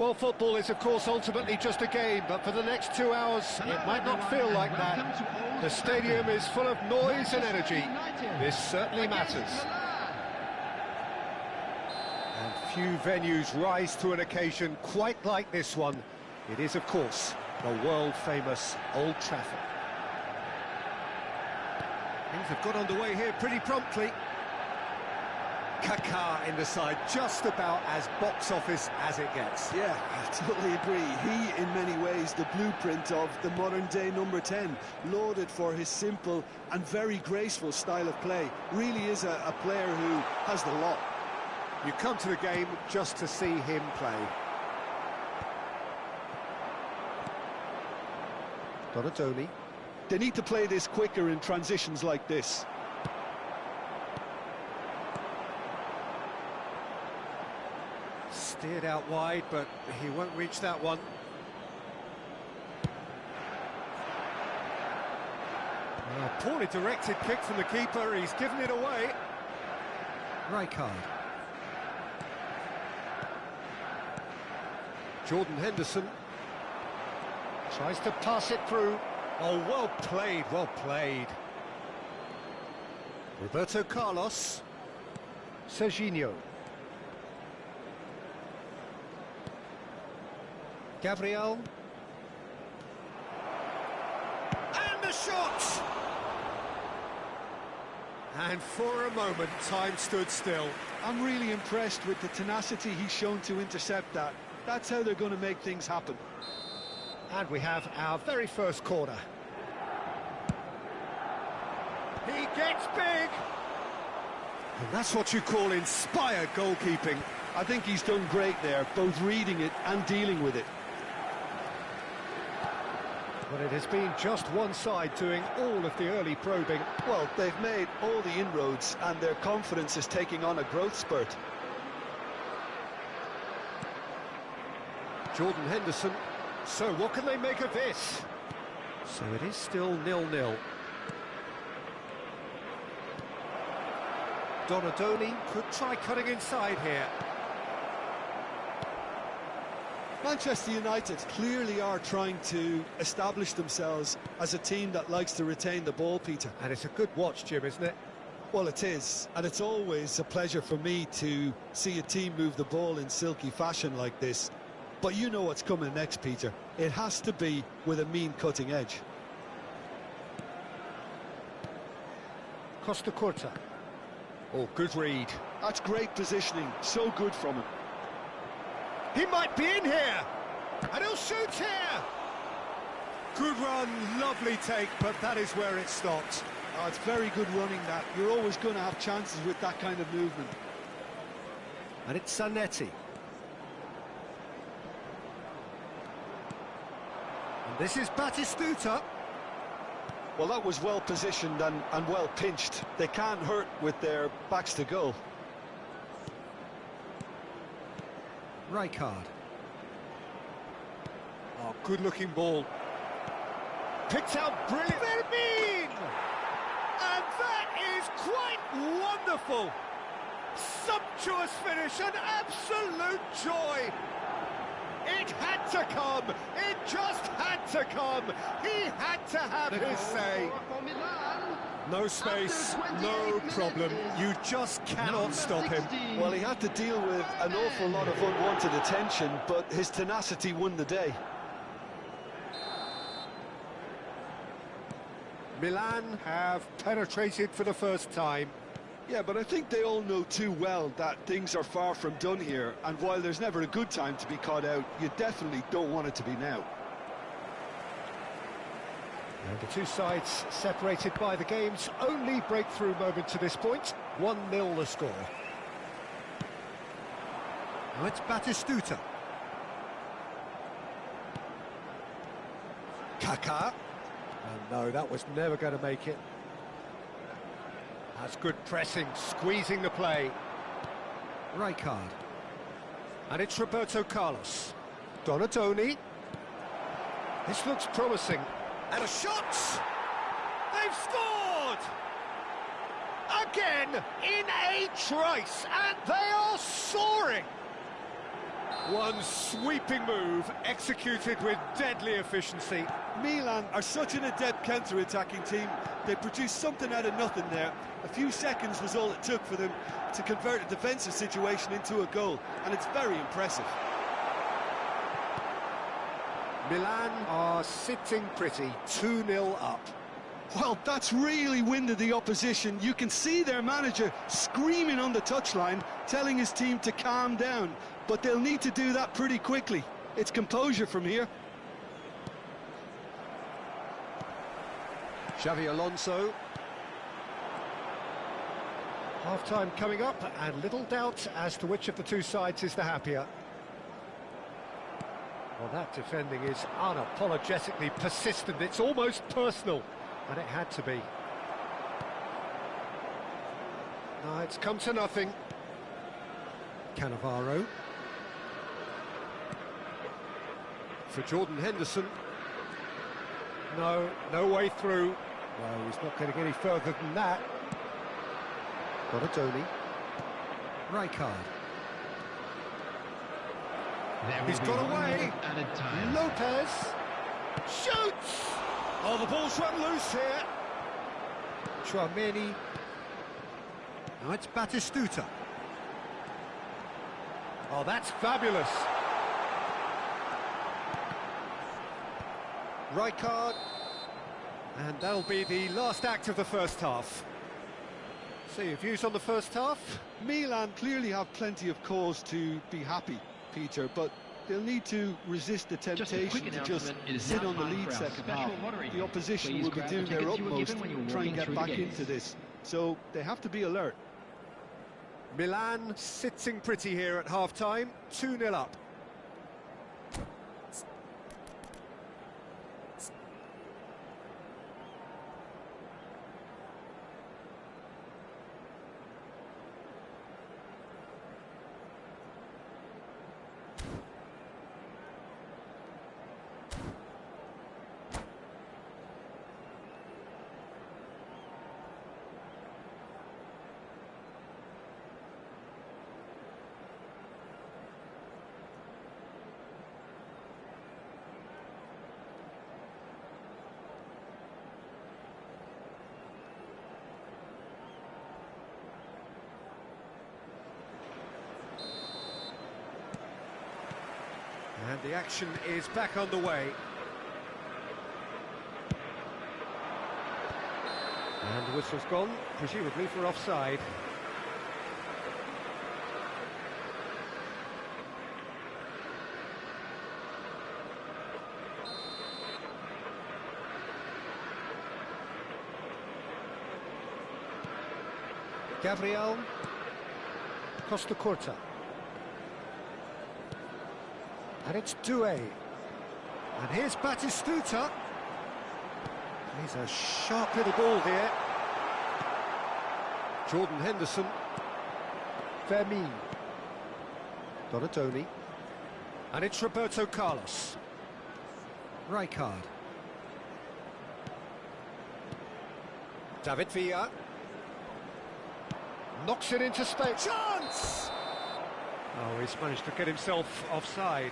Well, football is, of course, ultimately just a game, but for the next 2 hours, it might not feel like that. The stadium is full of noise and energy. This certainly matters. And few venues rise to an occasion quite like this one. It is, of course, the world-famous Old Trafford. Things have got underway here pretty promptly. Kaká in the side, just about as box office as it gets. Yeah, I totally agree. He, in many ways, the blueprint of the modern-day number 10, lauded for his simple and very graceful style of play. Really is a player who has the lot. You come to the game just to see him play. Donatoni. They need to play this quicker in transitions like this. Steered out wide, but he won't reach that one. A poorly directed kick from the keeper, he's given it away. Rijkaard. Jordan Henderson tries to pass it through. Oh, well played, well played. Roberto Carlos. Serginho. Gabriel. And the shot! And for a moment, time stood still. I'm really impressed with the tenacity he's shown to intercept that. That's how they're going to make things happen. And we have our very first corner. He gets big! And that's what you call inspired goalkeeping. I think he's done great there, both reading it and dealing with it. But it has been just one side doing all of the early probing. Well, they've made all the inroads and their confidence is taking on a growth spurt. Jordan Henderson. So what can they make of this? So it is still 0-0. Donatoni could try cutting inside here. Manchester United clearly are trying to establish themselves as a team that likes to retain the ball, Peter. And it's a good watch, Jim, isn't it? Well, it is, and it's always a pleasure for me to see a team move the ball in silky fashion like this. But you know what's coming next, Peter. It has to be with a mean cutting edge. Costa Curta. Oh, good read. That's great positioning, so good from him. He might be in here, and he'll shoot here. Good run, lovely take, but that is where it stopped. Oh, it's very good running that. You're always going to have chances with that kind of movement. And it's Zanetti. And this is Batistuta. Well, that was well positioned and well pinched. They can't hurt with their backs to goal. Rijkaard. Oh, good-looking ball. Picked out brilliant. Vermeer! And that is quite wonderful. Sumptuous finish, an absolute joy. It had to come. It just had to come. He had to have his say. No space, no problem. You just cannot stop him. Well, he had to deal with an awful lot of unwanted attention, but his tenacity won the day. Milan have penetrated for the first time. Yeah, but I think they all know too well that things are far from done here, and while there's never a good time to be caught out, you definitely don't want it to be now. And the two sides separated by the game's only breakthrough moment to this point. 1-0 the score. Now it's Batistuta. Kaká. Oh no, that was never going to make it. That's good pressing, squeezing the play. Rijkaard. And it's Roberto Carlos. Donatoni. This looks promising. And a shot! They've scored! Again, in a trice, and they are soaring! One sweeping move, executed with deadly efficiency. Milan are such an adept counter-attacking team. They produced something out of nothing there. A few seconds was all it took for them to convert a defensive situation into a goal, and it's very impressive. Milan are sitting pretty, 2-0 up. Well, that's really winded the opposition. You can see their manager screaming on the touchline, telling his team to calm down, but they'll need to do that pretty quickly. It's composure from here. Xavi Alonso. Half-time coming up, and little doubt as to which of the two sides is the happier. Well, that defending is unapologetically persistent. It's almost personal, and it had to be. No, it's come to nothing. Cannavaro. For Jordan Henderson. No way through. No, he's not getting any further than that. Donatoni. Rijkaard. He's got away. Lopez shoots. Oh, the ball's run loose here. Tchouaméni. Now it's Batistuta. Oh, that's fabulous. Rijkaard. And that'll be the last act of the first half. So your views on the first half? Milan clearly have plenty of cause to be happy, Peter, but they'll need to resist the temptation to just sit on the lead second half. The opposition will be doing their utmost to try and get back into this, so they have to be alert. Milan sitting pretty here at half-time, 2-0 up. And the action is back on the way. And the whistle's gone, presumably for offside. Gabriel Costa Curta. And it's Doué. And here's Batistuta. He's a sharp little ball here. Jordan Henderson. Fermin. Donatoni. And it's Roberto Carlos. Rijkaard. David Villa. Knocks it into space. Chance! Oh, he's managed to get himself offside.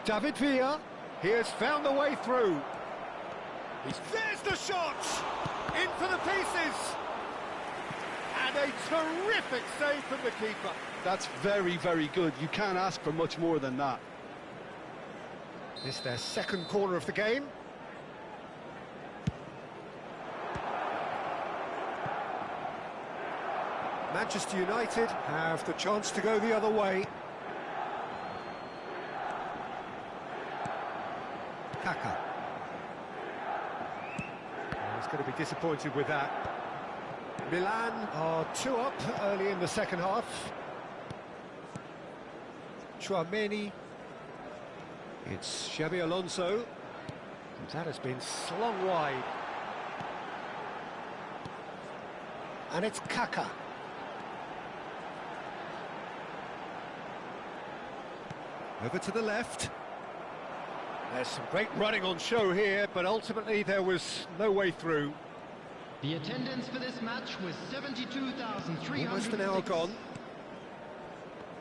David Villa, he has found the way through. There's the shot! In for the pieces! And a terrific save from the keeper. That's very, very good. You can't ask for much more than that. This is their second corner of the game. Manchester United have the chance to go the other way. Kaka. He's going to be disappointed with that. Milan are 2 up early in the second half. Tchouaméni. It's Xabi Alonso. And that has been slung wide. And it's Kaka. Over to the left. There's some great running on show here, but ultimately there was no way through. The attendance for this match was 72,300. Almost an hour gone.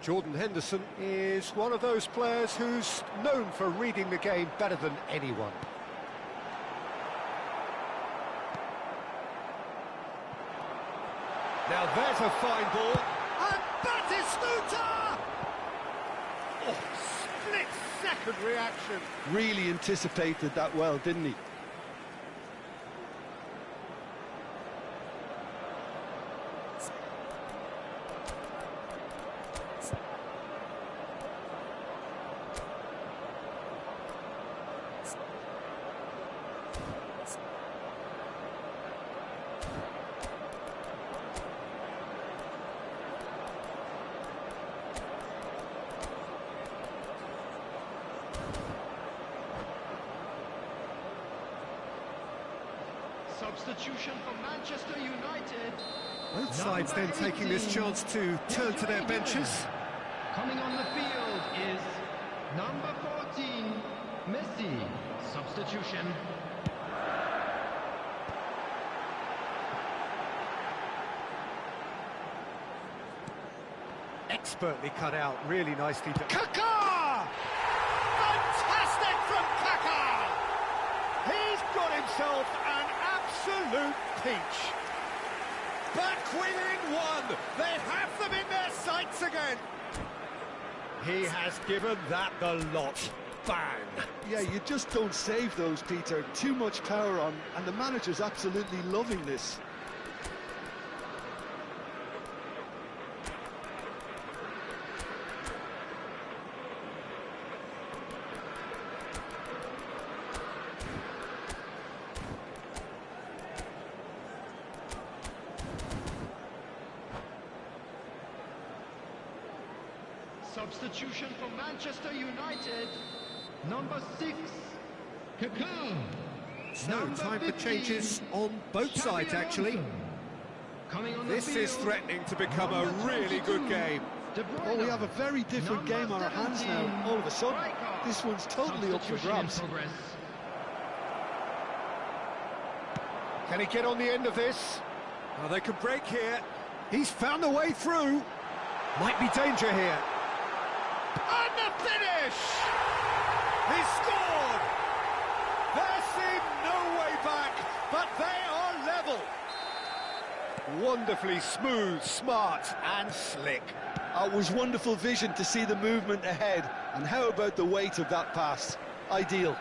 Jordan Henderson is one of those players who's known for reading the game better than anyone. Now there's a fine ball, and Batistuta! Oh, split-second reaction. Really anticipated that well, didn't he? Substitution for Manchester United. Both sides then taking this chance to turn to their benches. Coming on the field is number 14, Messi. Substitution. Expertly cut out, really nicely done. Kaká! Fantastic from Kaká! He's got himself an absolute peach. Back within one. They have them in their sights again. He has given that the lot. Bang. Yeah, you just don't save those, Peter. Too much power on, and the manager's absolutely loving this. Substitution for Manchester United, number 6, Kaká. No time for changes on both sides, actually. This is threatening to become a really good game. Oh, we have a very different game on our hands now. All of a sudden, this one's totally up for grabs. Can he get on the end of this? Oh, they could break here. He's found a way through. Might be danger here. And the finish! He scored! There seemed no way back, but they are level. Wonderfully smooth, smart and slick. It was wonderful vision to see the movement ahead. And how about the weight of that pass? Ideal.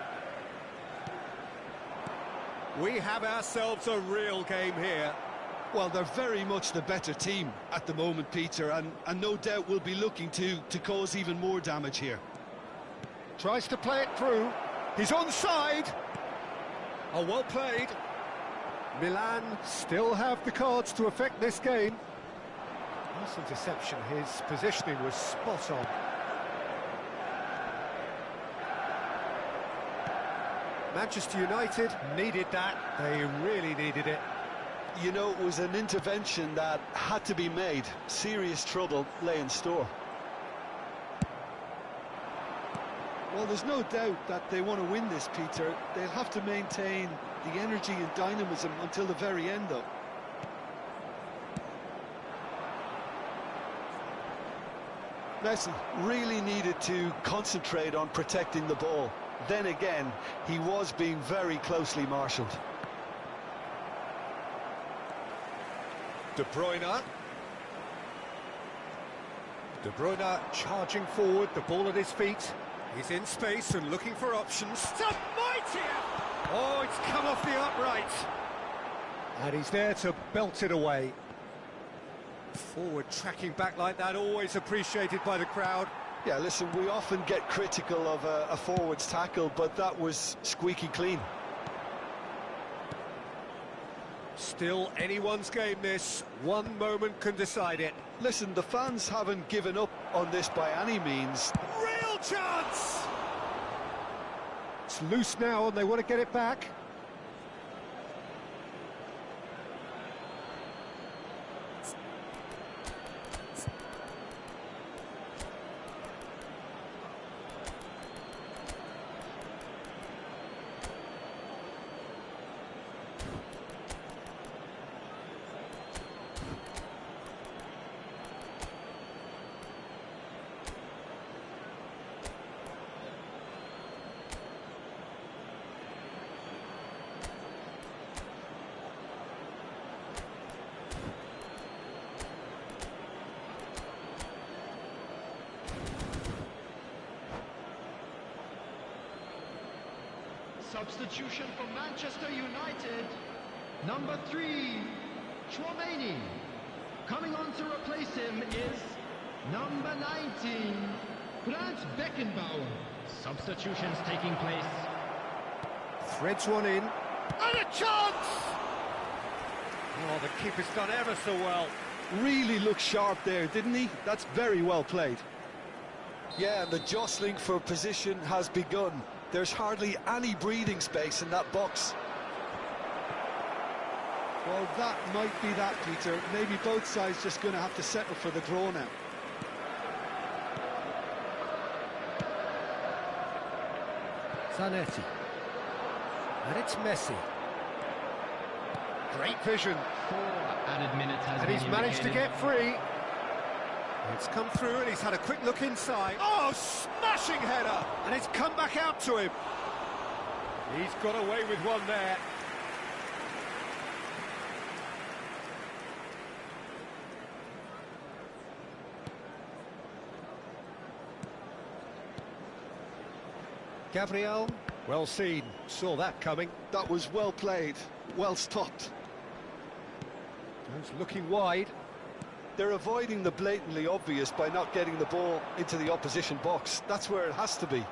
We have ourselves a real game here. Well, they're very much the better team at the moment, Peter, and no doubt will be looking to cause even more damage here. Tries to play it through. He's onside. Oh, well played. Milan still have the cards to affect this game. Nice interception. His positioning was spot on. Manchester United needed that. They really needed it. You know, it was an intervention that had to be made. Serious trouble lay in store. Well, there's no doubt that they want to win this, Peter. They'll have to maintain the energy and dynamism until the very end, though. Messi really needed to concentrate on protecting the ball. Then again, he was being very closely marshalled. De Bruyne. De Bruyne charging forward, the ball at his feet. He's in space and looking for options. It's a mighty... Oh, it's come off the upright. And he's there to belt it away. Forward tracking back like that, always appreciated by the crowd. Yeah, listen, we often get critical of a forward's tackle, but that was squeaky clean. Still anyone's game, this. One moment can decide it. Listen, the fans haven't given up on this by any means. Real chance! It's loose now and they want to get it back. Substitution for Manchester United. Number 3, Chouameni. Coming on to replace him is number 19, Franz Beckenbauer. Substitutions taking place. Threads one in. And a chance! Oh, the keeper's done ever so well. Really looked sharp there, didn't he? That's very well played. Yeah, and the jostling for position has begun. There's hardly any breathing space in that box. Well, that might be that, Peter. Maybe both sides just going to have to settle for the draw now. Zanetti. And it's Messi. Great vision. 4 added minutes has And been he's managed to indicated. get free. It's come through and he's had a quick look inside. Oh, smashing header! And it's come back out to him. He's got away with one there. Gabriel, well seen, saw that coming. That was well played, well stopped. He's looking wide. They're avoiding the blatantly obvious by not getting the ball into the opposition box. That's where it has to be.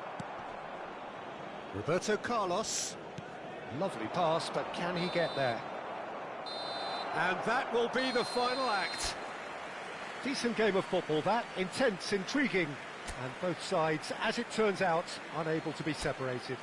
Roberto Carlos. Lovely pass, but can he get there? And that will be the final act. Decent game of football, that. Intense, intriguing. And both sides, as it turns out, unable to be separated.